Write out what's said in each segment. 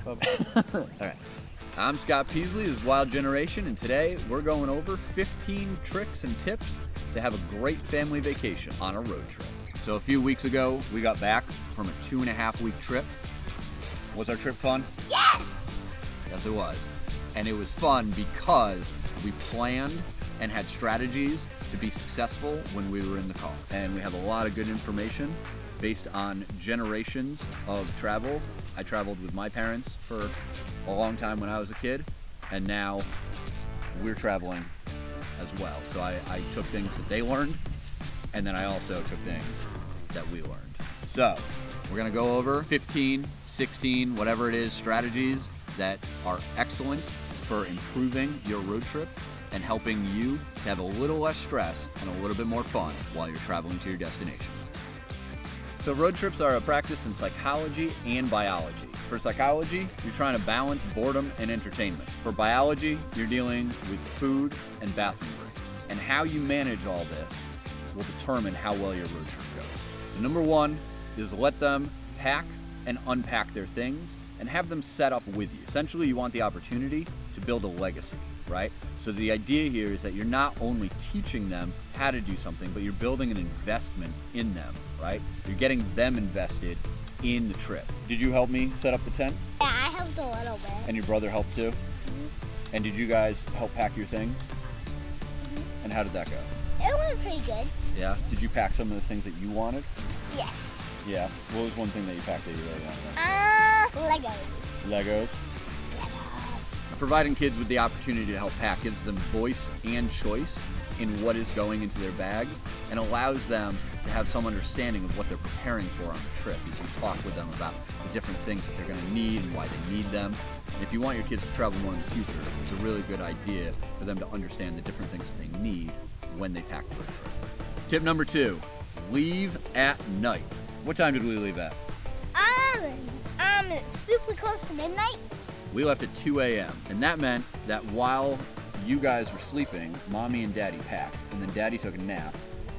All right. I'm Scott Peasley, this is Wild Generation, and today we're going over 15 tricks and tips to have a great family vacation on a road trip. So a few weeks ago, we got back from a 2.5-week trip. Was our trip fun? Yes! Yes, it was. And it was fun because we planned and had strategies to be successful when we were in the car. And we have a lot of good information based on generations of travel. I traveled with my parents for a long time when I was a kid, and now we're traveling as well. So I took things that they learned, and then I also took things that we learned. So we're gonna go over 15, 16, whatever it is, strategies that are excellent for improving your road trip and helping you to have a little less stress and a little bit more fun while you're traveling to your destination. So road trips are a practice in psychology and biology. For psychology, you're trying to balance boredom and entertainment. For biology, you're dealing with food and bathroom breaks. And how you manage all this will determine how well your road trip goes. So number one is let them pack and unpack their things and have them set up with you. Essentially, you want the opportunity to build a legacy, right? So the idea here is that you're not only teaching them how to do something, but you're building an investment in them, right? You're getting them invested in the trip. Did you help me set up the tent? Yeah, I helped a little bit. And your brother helped too? Mm-hmm. And did you guys help pack your things? Mm-hmm. And how did that go? It went pretty good. Yeah? Did you pack some of the things that you wanted? Yes. Yeah. What was one thing that you packed that you really wanted? Legos. Legos. Providing kids with the opportunity to help pack gives them voice and choice in what is going into their bags and allows them to have some understanding of what they're preparing for on the trip. You can talk with them about the different things that they're going to need and why they need them. And if you want your kids to travel more in the future, it's a really good idea for them to understand the different things that they need when they pack for a trip. Tip number 2, leave at night. What time did we leave at? Super close to midnight. We left at 2 a.m. and that meant that while you guys were sleeping, Mommy and Daddy packed, and then Daddy took a nap,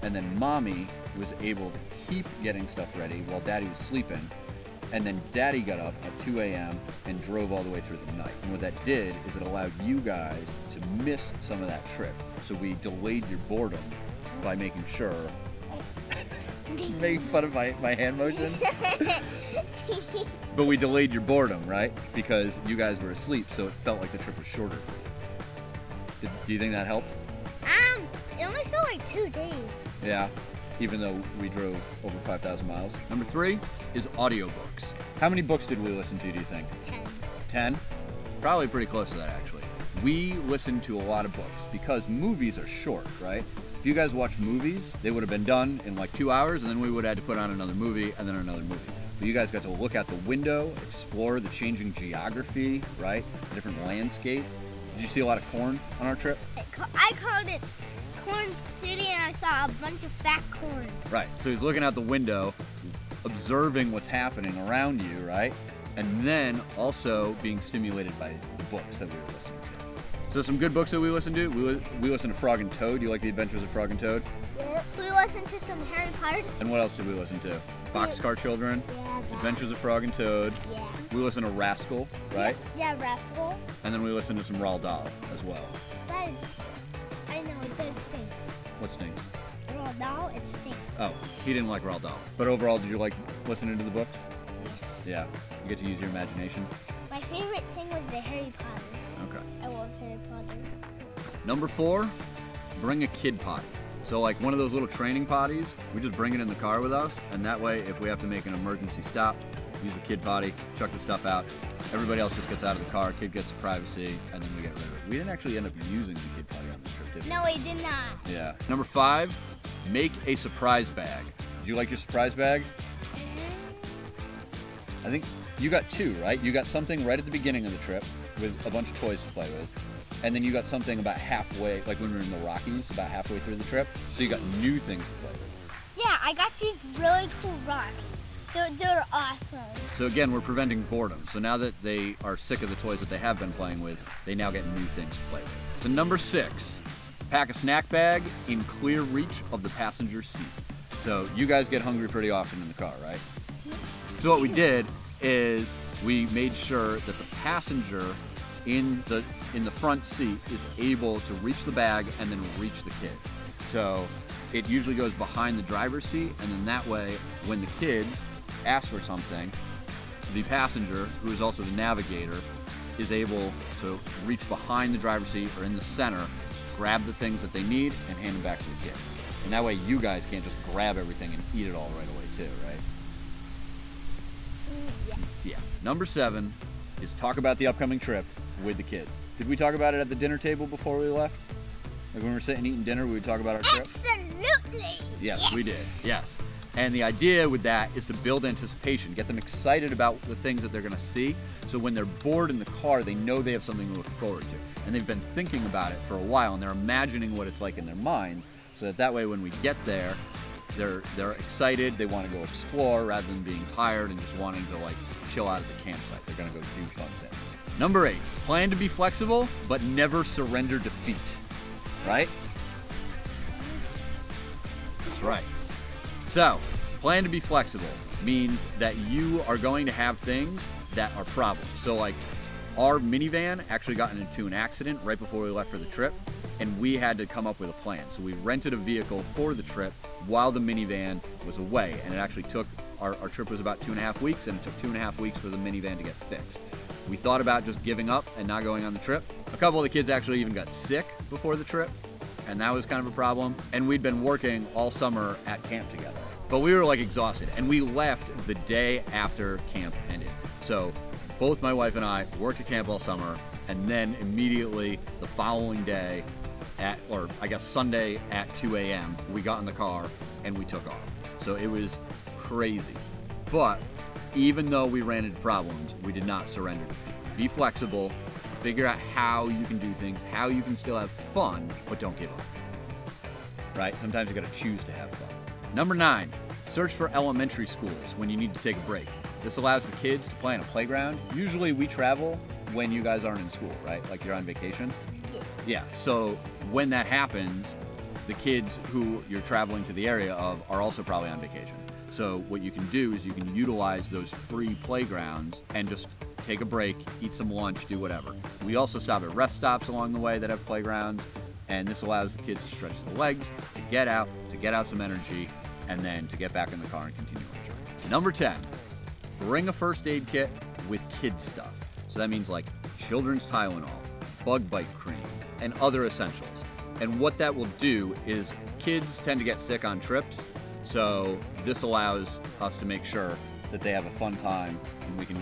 and then Mommy was able to keep getting stuff ready while Daddy was sleeping, and then Daddy got up at 2 a.m. and drove all the way through the night. And what that did is it allowed you guys to miss some of that trip. So we delayed your boredom by making sure, making fun of my hand motion. But we delayed your boredom, right? Because you guys were asleep, so it felt like the trip was shorter for you. Do you think that helped? It only felt like 2 days. Yeah, even though we drove over 5,000 miles. Number 3 is audiobooks. How many books did we listen to, do you think? 10. 10? Probably pretty close to that, actually. We listened to a lot of books because movies are short, right? If you guys watched movies, they would have been done in like 2 hours, and then we would have had to put on another movie and then another movie. But you guys got to look out the window, explore the changing geography, right? The different landscape. Did you see a lot of corn on our trip? I called it Corn City, and I saw a bunch of fat corn. Right, so he's looking out the window, observing what's happening around you, right? And then also being stimulated by the books that we were listening to. So some good books that we listened to. We listened to Frog and Toad. You like The Adventures of Frog and Toad? Yeah. We listened to some Harry Potter. And what else did we listen to? Boxcar Children, Yeah, that. Adventures of Frog and Toad. Yeah. We listened to Rascal, right? Yeah, Rascal. And then we listened to some Roald Dahl as well. That is, I know, it does stink. What stinks? Roald Dahl, it stinks. Oh, he didn't like Roald Dahl. But overall, did you like listening to the books? Yes. Yeah, you get to use your imagination. My favorite thing was the Harry Potter. Okay. I love Harry Potter. Number 4, bring a kid potty. So like one of those little training potties, we just bring it in the car with us, and that way if we have to make an emergency stop, use the kid potty, chuck the stuff out, everybody else just gets out of the car, kid gets the privacy, and then we get rid of it. We didn't actually end up using the kid potty on this trip, did we? No, we did not. Yeah. Number 5, make a surprise bag. Did you like your surprise bag? I think you got 2, right? You got something right at the beginning of the trip with a bunch of toys to play with. And then you got something about halfway, like when we were in the Rockies, about halfway through the trip. So you got new things to play with. Yeah, I got these really cool rocks. They're awesome. So again, we're preventing boredom. So now that they are sick of the toys that they have been playing with, they now get new things to play with. So number 6, pack a snack bag in clear reach of the passenger seat. So you guys get hungry pretty often in the car, right? So what we did is we made sure that the passenger in the front seat is able to reach the bag and then reach the kids. So it usually goes behind the driver's seat, and then that way, when the kids ask for something, the passenger, who is also the navigator, is able to reach behind the driver's seat or in the center, grab the things that they need, and hand them back to the kids. And that way you guys can't just grab everything and eat it all right away too, right? Yeah. Number 7 is talk about the upcoming trip with the kids. Did we talk about it at the dinner table before we left? Like when we were sitting eating dinner, we would talk about our trip? Absolutely. Yes, we did. Yes. And the idea with that is to build anticipation, get them excited about the things that they're going to see, so when they're bored in the car, they know they have something to look forward to. And they've been thinking about it for a while, and they're imagining what it's like in their minds, so that way when we get there, they're excited, they want to go explore rather than being tired and just wanting to like chill out at the campsite. They're going to go do fun things. Number 8, plan to be flexible, but never surrender defeat. Right? That's right. So, plan to be flexible means that you are going to have things that are problems. So like our minivan actually got into an accident right before we left for the trip, and we had to come up with a plan. So we rented a vehicle for the trip while the minivan was away, and it actually took, our trip was about 2.5 weeks, and it took 2.5 weeks for the minivan to get fixed. We thought about just giving up and not going on the trip. A couple of the kids actually even got sick before the trip, and that was kind of a problem. And we'd been working all summer at camp together. But we were like exhausted, and we left the day after camp ended. So both my wife and I worked at camp all summer, and then immediately the following day or I guess Sunday at 2 a.m., we got in the car and we took off. So it was crazy. But even though we ran into problems, we did not surrender defeat. Be flexible, figure out how you can do things, how you can still have fun, but don't give up. Right? Sometimes you gotta choose to have fun. Number 9, search for elementary schools when you need to take a break. This allows the kids to play on a playground. Usually we travel when you guys aren't in school, right? Like you're on vacation? Yeah, so when that happens, the kids who you're traveling to the area of are also probably on vacation. So what you can do is you can utilize those free playgrounds and just take a break, eat some lunch, do whatever. We also stop at rest stops along the way that have playgrounds, and this allows the kids to stretch their legs, to get out some energy, and then to get back in the car and continue our journey. Number 10, bring a first aid kit with kid stuff. So that means like children's Tylenol, bug bite cream, and other essentials. And what that will do is kids tend to get sick on trips, so this allows us to make sure that they have a fun time and we can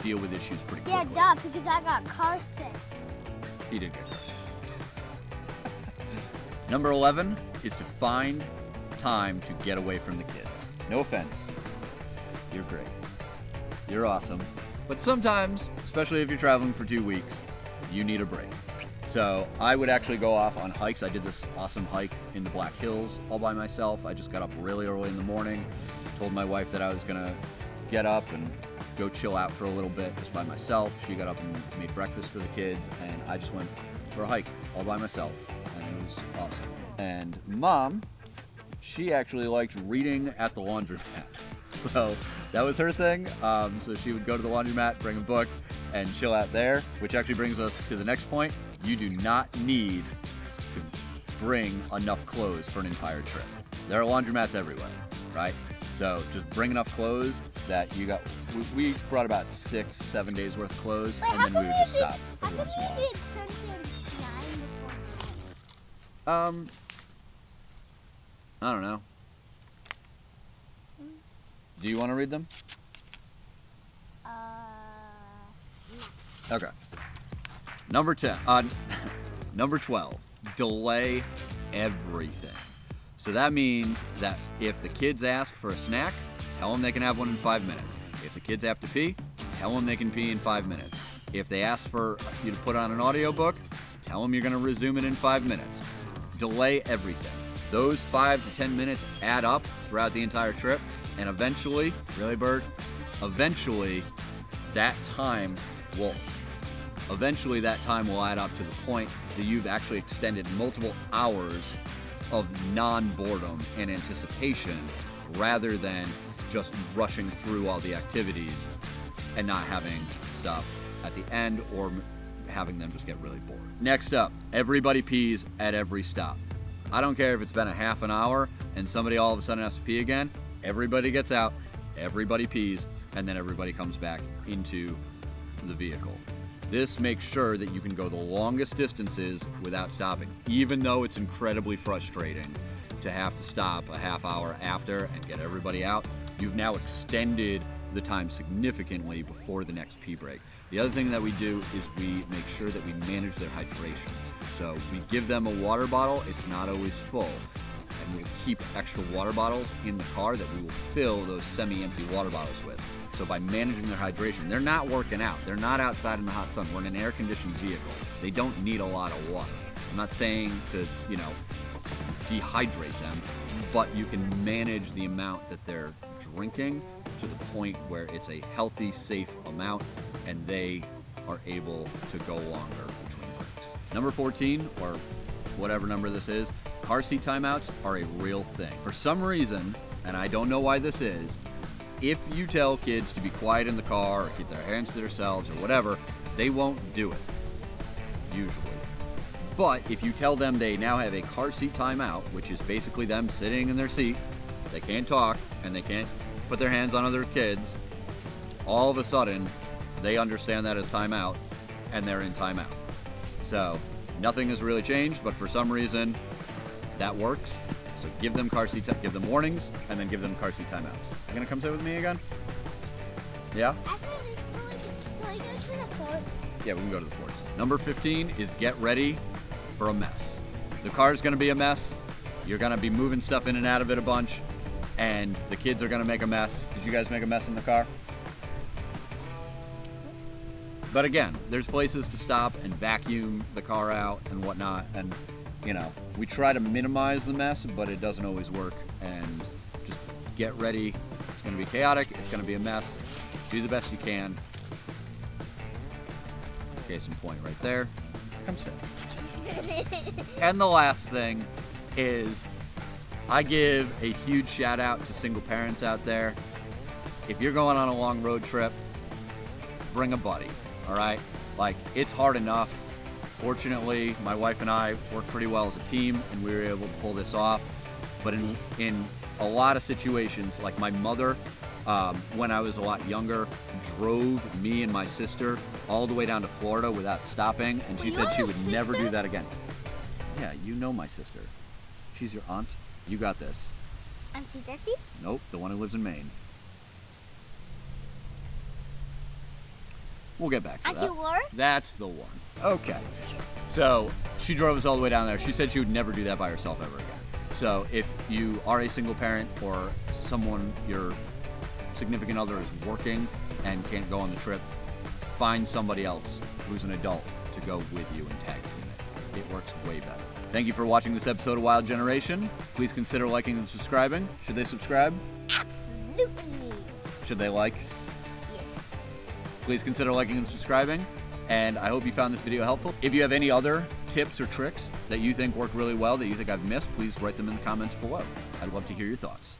deal with issues pretty quickly. Yeah, duh, because I got car sick. He did get car sick. Number 11 is to find time to get away from the kids. No offense, you're great. You're awesome. But sometimes, especially if you're traveling for 2 weeks, you need a break. So I would actually go off on hikes. I did this awesome hike in the Black Hills all by myself. I just got up really early in the morning, told my wife that I was gonna get up and go chill out for a little bit just by myself. She got up and made breakfast for the kids, and I just went for a hike all by myself, and it was awesome. And Mom, she actually liked reading at the laundromat. So that was her thing. So she would go to the laundromat, bring a book, and chill out there, which actually brings us to the next point. You do not need to bring enough clothes for an entire trip. There are laundromats everywhere, right? So just bring enough clothes that you got. We brought about 6-7 days worth of clothes, and then we would just stop every once in a while. Did sentence 9 before? I don't know. Do you want to read them? No. Okay. Number 12, delay everything. So that means that if the kids ask for a snack, tell them they can have one in 5 minutes. If the kids have to pee, tell them they can pee in 5 minutes. If they ask for you to put on an audiobook, tell them you're going to resume it in 5 minutes. Delay everything. Those 5 to 10 minutes add up throughout the entire trip, and eventually, really, Bird? Eventually that time will add up to the point that you've actually extended multiple hours of non-boredom and anticipation rather than just rushing through all the activities and not having stuff at the end or having them just get really bored. Next up, everybody pees at every stop. I don't care if it's been a half an hour and somebody all of a sudden has to pee again. Everybody gets out, everybody pees, and then everybody comes back into the vehicle. This makes sure that you can go the longest distances without stopping, even though it's incredibly frustrating to have to stop a half hour after and get everybody out. You've now extended the time significantly before the next pee break. The other thing that we do is we make sure that we manage their hydration. So we give them a water bottle. It's not always full. And we'll keep extra water bottles in the car that we will fill those semi-empty water bottles with. So by managing their hydration, they're not working out. They're not outside in the hot sun. We're in an air-conditioned vehicle. They don't need a lot of water. I'm not saying to, dehydrate them, but you can manage the amount that they're drinking to the point where it's a healthy, safe amount, and they are able to go longer between breaks. Number 14, or whatever number this is, car seat timeouts are a real thing. For some reason, and I don't know why this is, if you tell kids to be quiet in the car or keep their hands to themselves or whatever, they won't do it, usually. But if you tell them they now have a car seat timeout, which is basically them sitting in their seat, they can't talk and they can't put their hands on other kids, all of a sudden they understand that as timeout and they're in timeout. So nothing has really changed, but for some reason that works. So give them give them warnings and then give them car seat timeouts. You gonna come sit with me again? Yeah? Can we go to the forts? Yeah, we can go to the forts. Number 15 is get ready for a mess. The car's gonna be a mess. You're gonna be moving stuff in and out of it a bunch, and the kids are gonna make a mess. Did you guys make a mess in the car? But again, there's places to stop and vacuum the car out and whatnot, and we try to minimize the mess, but it doesn't always work. And just get ready. It's gonna be chaotic, it's gonna be a mess. Do the best you can. Case in point right there. Come sit. And the last thing is I give a huge shout out to single parents out there. If you're going on a long road trip, bring a buddy, all right? Like, it's hard enough. Fortunately, my wife and I work pretty well as a team and we were able to pull this off. But in a lot of situations, like my mother, when I was a lot younger, drove me and my sister all the way down to Florida without stopping, and she said she would never do that again. Yeah, you know my sister. She's your aunt. You got this. Auntie Jessie? Nope, the one who lives in Maine. We'll get back to that. Auntie Laura? That's the one. Okay. So she drove us all the way down there. She said she would never do that by herself ever again. So if you are a single parent or someone, your significant other is working and can't go on the trip, find somebody else who's an adult to go with you and tag team it. It works way better. Thank you for watching this episode of Wild Generation. Please consider liking and subscribing. Should they subscribe? Absolutely. Should they like? Yes. Please consider liking and subscribing. And I hope you found this video helpful. If you have any other tips or tricks that you think work really well that you think I've missed, please write them in the comments below. I'd love to hear your thoughts.